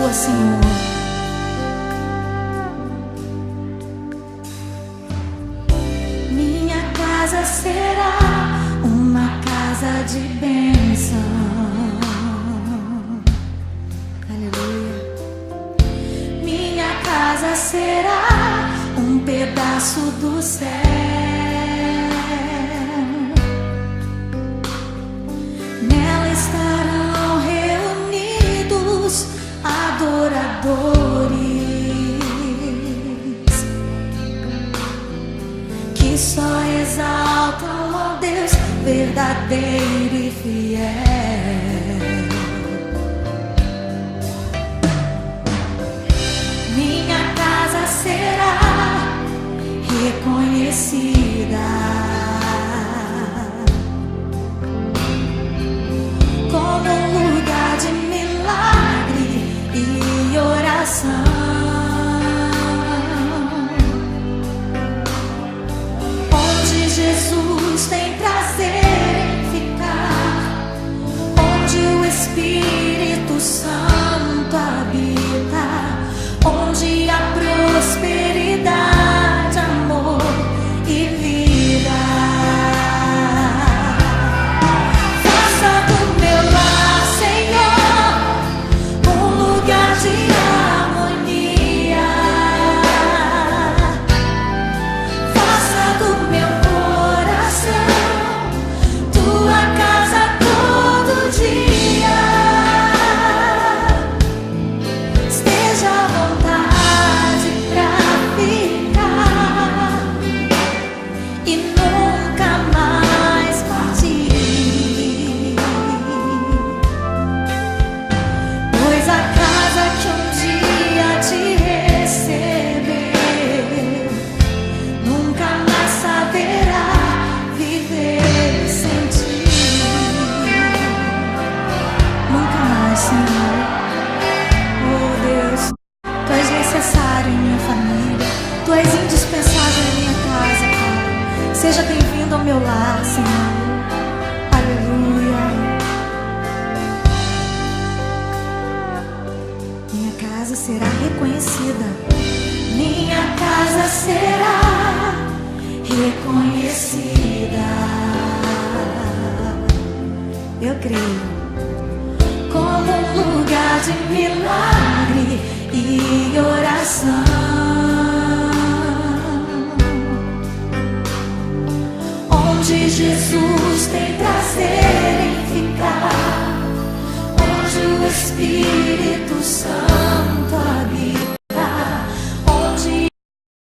tua, Senhor. Minha casa será uma casa de bênção. Aleluia. Minha casa será um pedaço do céu. Nela estarão reunidos adoradores que só exaltam ao Deus verdadeiro e fiel. Minha casa será reconhecida como um lugar de milagre e oração, onde Jesus tem prazer em ficar, onde o Espírito Santo habita, onde há prosperidade, amor e vida. Faça do meu lar, Senhor, um lugar de harmonia. Faça do meu coração tua casa todo dia. Esteja à vontade pra ficar e nunca mais partir, pois a casa que um dia te recebeu nunca mais saberá viver sem ti. Nunca mais, Senhor. Oh Deus, tu és necessário em minha família, tu és indispensável em minha casa, Pai. Seja bem-vindo ao meu lar, Senhor. Aleluia. Minha casa será reconhecida. Minha casa será reconhecida. Eu creio. Como um lugar de milagre e oração, onde Jesus tem prazer em ficar, onde o Espírito Santo